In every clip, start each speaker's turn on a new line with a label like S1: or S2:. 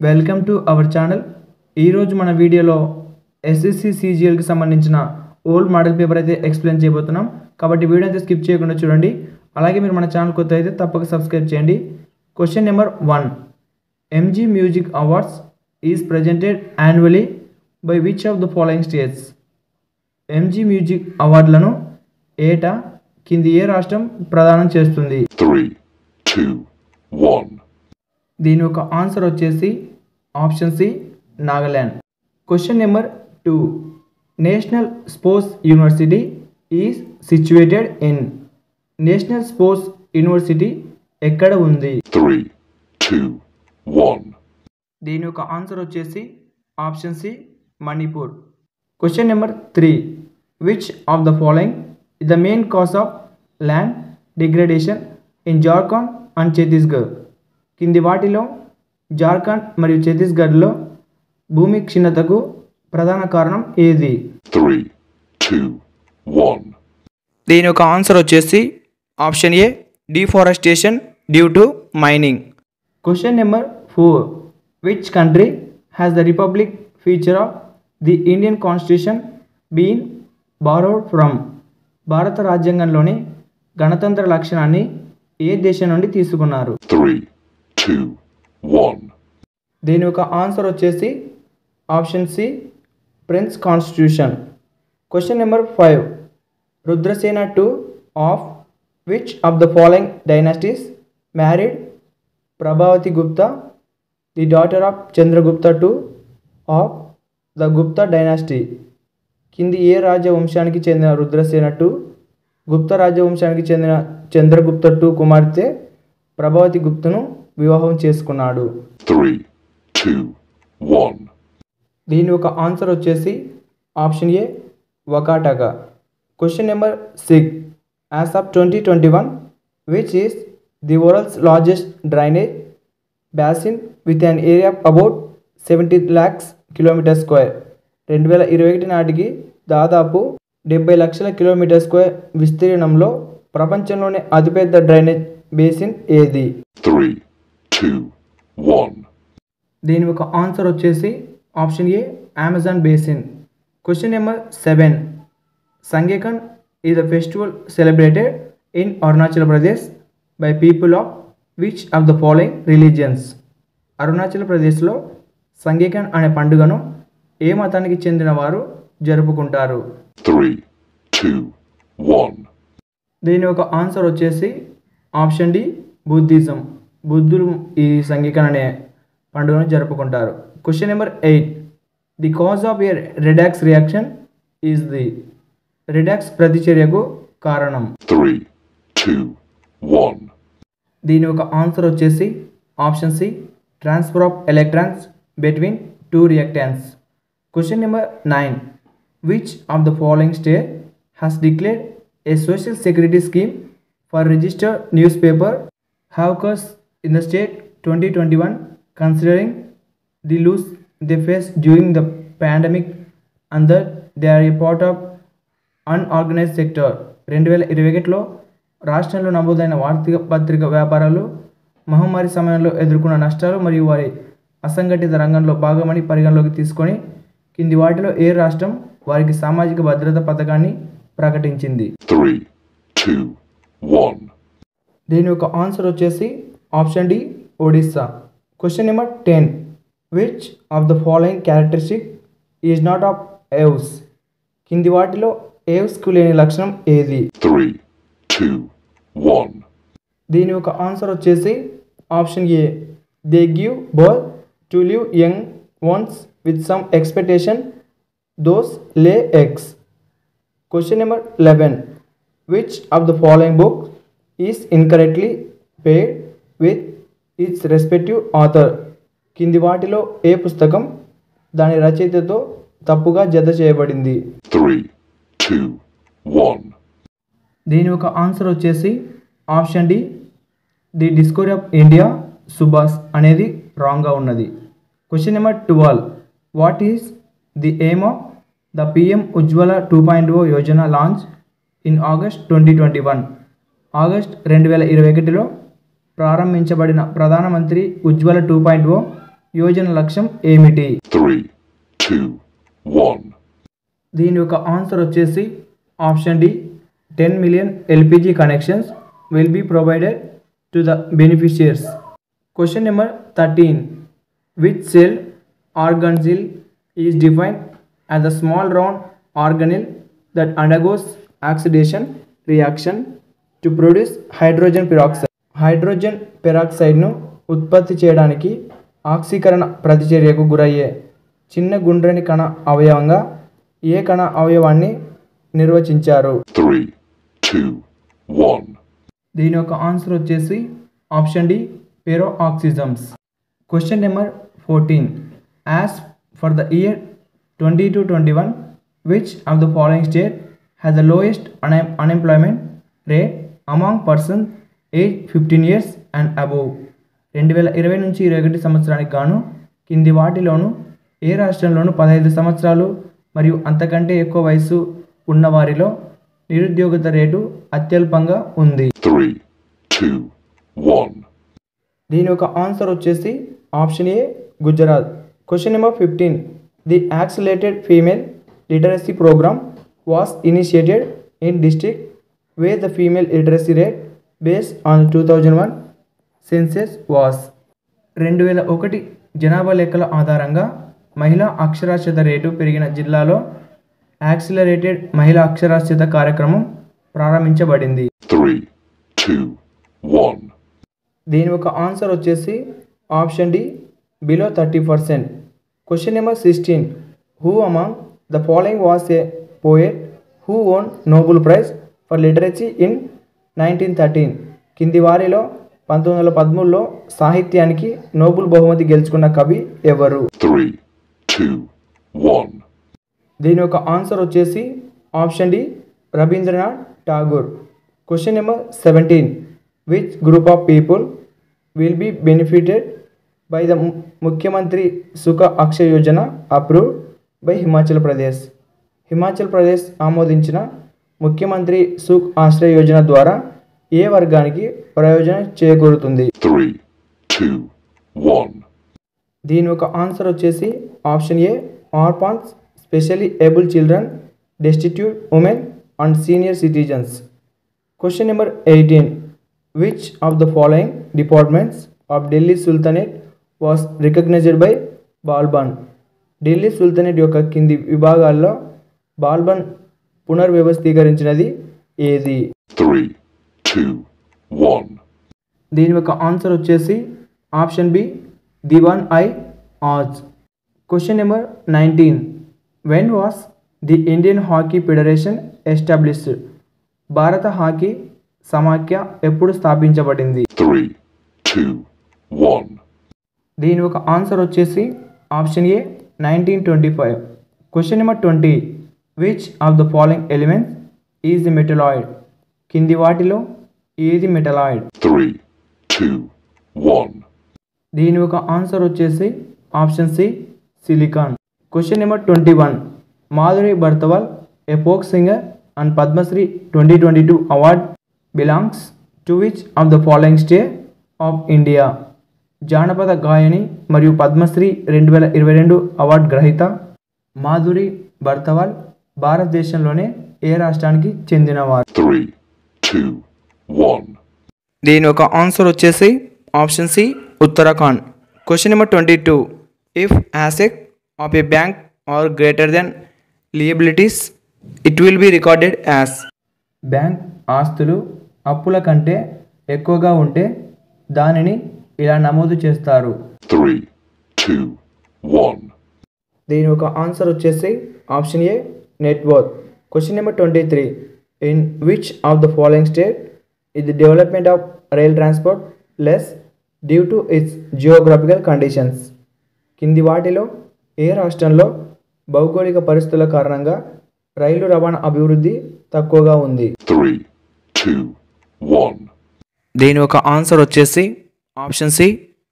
S1: Welcome to our channel. ఈరోజు మన వీడియోలో ఎస్ఎస్సి సిజిఎల్కి సంబంధించిన ఓల్డ్ మోడల్ పేపర్ అయితే ఎక్స్ప్లెయిన్ చేయబోతున్నాం. కాబట్టి వీడియో అయితే స్కిప్ చేయకుండా చూడండి. అలాగే మీరు మన ఛానల్ కొత్త అయితే తప్పక సబ్స్క్రైబ్ చేయండి. Question number 1. MG music awards is presented annually by which of the following states? MG music అవార్డులను ఏటా కింది ఏ రాష్ట్రం ప్రదానం చేస్తుంది?
S2: 3, 2, 1.
S1: దీని యొక్క ఆన్సర్ వచ్చేసి option C, Nagaland. Question number 2. National sports university is situated in. National sports university ఎక్కడ ఉంది?
S2: 3, 2, 1.
S1: దీని యొక్క ఆన్సర్ వచ్చేసి option C, Manipur. Question number 3. Which of the following is the main cause of land degradation in Jharkhand and Chhattisgarh? కింది వాటిలో జార్ఖండ్ మరియు ఛత్తీస్గఢ్లో భూమి క్షీణతకు ప్రధాన కారణం ఏది?
S2: 3, 2, 1.
S1: దీని యొక్క ఆన్సర్ వచ్చేసి option A, deforestation due to mining. Question number 4. Which country has the republic feature of the Indian constitution been borrowed from? భారత రాజ్యాంగంలోని గణతంత్ర లక్షణాన్ని ఏ దేశం నుండి తీసుకున్నారు?
S2: 3, 2, 1.
S1: దీని యొక్క ఆన్సర్ వచ్చేసి option C, French constitution. Question number 5. Rudrasena II of which of the following dynasties married Prabhavati Gupta, the daughter of Chandragupta II of the Gupta dynasty? కింది ఏ రాజవంశానికి చెందిన రుద్రసేన II గుప్త రాజవంశానికి చెందిన చంద్రగుప్త II కుమార్తె ప్రభావతి గుప్తను వివాహం చేసుకున్నాడు?
S2: 3, 2, 1.
S1: దీని యొక్క ఆన్సర్ వచ్చేసి ఆప్షన్ ఏ, వకాటగా. Question number 6. As of 2021 which is the world's largest drainage basin with an area of about 70 lakhs kilometre square? 2021 నాటికి దాదాపు 70 లక్షల కిలోమీటర్ స్క్వేర్ విస్తీర్ణంలో ప్రపంచంలోనే అతిపెద్ద డ్రైనేజ్ బేసిన్ ఏది?
S2: 3, 2, 1.
S1: దీని యొక్క ఆన్సర్ వచ్చేసి option A, Amazon basin. Question number 7. Sangken is the festival celebrated in Arunachal Pradesh by people of which of the following religions? Arunachal ప్రదేశ్లో సంగేకన్ అనే పండుగను ఏ మతానికి చెందిన వారు జరుపుకుంటారు?
S2: 3, 2, 1.
S1: దీని యొక్క ఆన్సర్ వచ్చేసి ఆప్షన్ డి, బుద్ధిజం. బుద్ధులు ఈ సంగీకన్ అనే పండుగను జరుపుకుంటారు. Question number 8. The cause of a redox reaction is the. Redox ప్రతిచర్యకు కారణం?
S2: 3, 2, 1.
S1: దీని యొక్క ఆన్సర్ వచ్చేసి option C, transfer of electrons between two reactants. Question number 9. Which of the following state has declared a social security scheme for registered newspaper hawkers in the state 2021 considering the loss they faced during the pandemic and that they are a part of unorganized sector? 2021లో రాష్ట్రంలో నమోదైన వార్తా పత్రిక వ్యాపారాలు మహమ్మారి సమయంలో ఎదుర్కొన్న నష్టాలు మరియు వారి అసంఘటిత రంగంలో భాగమని పరిగణలోకి తీసుకొని కింది వాటిలో ఏ రాష్ట్రం వారికి సామాజిక భద్రత పథకాన్ని ప్రకటించింది?
S2: 3, 2, 1.
S1: దీని యొక్క ఆన్సర్ వచ్చేసి option D, Odisha. Question number 10. Which of the following characteristic is not of aves? కింది వాటిలో ఏవ్స్కు లేని లక్షణం ఏది?
S2: 3, 2, 1.
S1: దీని యొక్క ఆన్సర్ వచ్చేసి option A, they give birth to live young ones with some expectation those lay eggs. Question number 11. Which of the following book is incorrectly paired with its respective author? కింది వాటిలో ఏ పుస్తకం దాని రచయితతో తప్పుగా జత చేయబడింది?
S2: 3, 2, 1.
S1: దీని యొక్క ఆన్సర్ వచ్చేసి option D, the discovery of India Subhash అనేది రాంగ్గా ఉన్నది. Question number 12. What is the aim of the PM Ujjwala 2.0 Yojana launch in August 2021? August 2021లో ప్రారంభించబడిన ప్రధానమంత్రి ఉజ్వల 2.0 యోజన లక్ష్యం ఏమిటి?
S2: 3, 2, 1.
S1: దీని యొక్క ఆన్సర్ వచ్చేసి option D 10 million LPG connections will be provided to the beneficiaries. Question number 13. Which cell organelle is defined as a small round organelle that undergoes oxidation reaction to produce hydrogen peroxide. Hydrogen పెరాక్సైడ్ను ఉత్పత్తి చేయడానికి ఆక్సీకరణ ప్రతిచర్యకు గురయ్యే చిన్న గుండ్రని కణ అవయవంగా ఏ కణ అవయవాన్ని నిర్వచించారు?
S2: 3, 2, 1.
S1: దీని యొక్క ఆన్సర్ వచ్చేసి option D peroxisomes. Question number 14. As for the year 2021, which of the following state has the lowest unemployment rate among persons aged 15 years and above? 2020 నుంచి 21 సంవత్సరానికి గాను కింది వాటిలోను ఏ రాష్ట్రంలోనూ 15 సంవత్సరాలు మరియు అంతకంటే ఎక్కువ వయసు ఉన్నవారిలో నిరుద్యోగత రేటు అత్యల్పంగా ఉంది?
S2: 3, 2, 1.
S1: దీని యొక్క ఆన్సర్ వచ్చేసి option A Gujarat. Question number 15. The Accelerated Female Literacy Program was initiated in district where the female literacy rate based on 2001 census was. 2001 జనాభా లెక్కల ఆధారంగా మహిళా అక్షరాస్యత రేటు పెరిగిన జిల్లాలో యాక్సిలరేటెడ్ మహిళా అక్షరాస్యత కార్యక్రమం ప్రారంభించబడింది.
S2: 3, 2, 1.
S1: దీని యొక్క ఆన్సర్ వచ్చేసి option D below 30%. Question number 16. Who among the following was a poet who won Nobel Prize for Literature in 1913? కింది వారిలో 1913లో సాహిత్యానికి నోబెల్ బహుమతి గెలుచుకున్న కవి ఎవరు?
S2: 3, 2, 1.
S1: దీని యొక్క ఆన్సర్ వచ్చేసి option D Rabindranath Tagore. Question number 17. Which group of people will be benefited by the Mukhyamantri Sukha Akshaya Yojana approved by Himachal Pradesh? Himachal Pradesh ఆమోదించిన ముఖ్యమంత్రి సుఖ్ ఆశ్రయ యోజన ద్వారా ఏ వర్గానికి ప్రయోజనం చేకూరుతుంది?
S2: 3, 2, 1.
S1: దీని యొక్క ఆన్సర్ వచ్చేసి option A orphans, specially abled children, destitute women and senior citizens. Question number 18. Which of the following departments of Delhi sultanate was recognised by Balban? Delhi sultanate యొక్క కింది విభాగాల్లో బాల్బన్ పునర్వ్యవస్థీకరించినది ఏది?
S2: 3, 2, 1.
S1: దీని యొక్క ఆన్సర్ వచ్చేసి option B Diwan i Arz. Question number 19. When was the Indian hockey federation established? భారత hockey సమాఖ్య ఎప్పుడు స్థాపించబడింది?
S2: 3, 2, 1.
S1: దీని ఒక ఆన్సర్ వచ్చేసి option A 1925. Question number 20. Which of the following elements is the metalloid? కింది వాటిలో ఏది మెటలాయిడ్?
S2: 3, 2, 1.
S1: దీని ఒక ఆన్సర్ వచ్చేసి option C silicon. Question number 21. Madhuri Barthwal, a folk singer and Padma Shri 2022 award belongs to which of the following state of India? జానపద గాయని మరియు Padmashri 2022 award గ్రహీత మాధురి బర్తవాల్ భారతదేశంలోనే ఏ రాష్ట్రానికి చెందినవారు?
S2: 3, 2, 1.
S1: దీని ఒక ఆన్సర్ వచ్చేసి option C Uttarakhand. Question number 22. If asset of a bank are greater than liabilities it will be recorded as? Bank ఆస్తులు అప్పుల కంటే ఎక్కువగా ఉంటే దానిని ఇలా నమోదు చేస్తారు.
S2: 3, 2, 1.
S1: దీని ఒక ఆన్సర్ వచ్చేసి option A net worth. Question number 23. In which of the following state is the development of rail transport less due to it's geographical conditions? కింది వాటిలో ఏ రాష్ట్రంలో భౌగోళిక పరిస్థితుల కారణంగా రైలు రవాణా అభివృద్ధి తక్కువగా ఉంది?
S2: 3, 2, 1.
S1: దీని ఒక ఆన్సర్ వచ్చేసి option C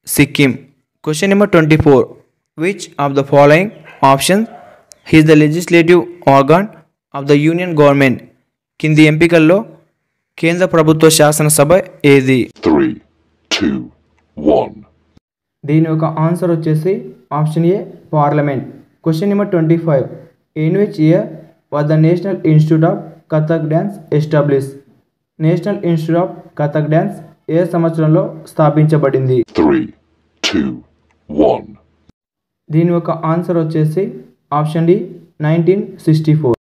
S1: Sikkim. Question number 24. Which of the following option is the legislative organ of the union government? కింది ఎంపికల్లో కేంద్ర ప్రభుత్వ శాసనసభ ఏది?
S2: 3, 2, 1.
S1: దీని యొక్క ఆన్సర్ వచ్చేసి option A parliament. Question number 25. In which year was the national institute of Kathak dance establish? National institute of Kathak dance ఏ సంవత్సరంలో స్థాపించబడింది?
S2: 3, 2, 1.
S1: దీని యొక్క ఆన్సర్ వచ్చేసి ఆప్షన్ డి 1964.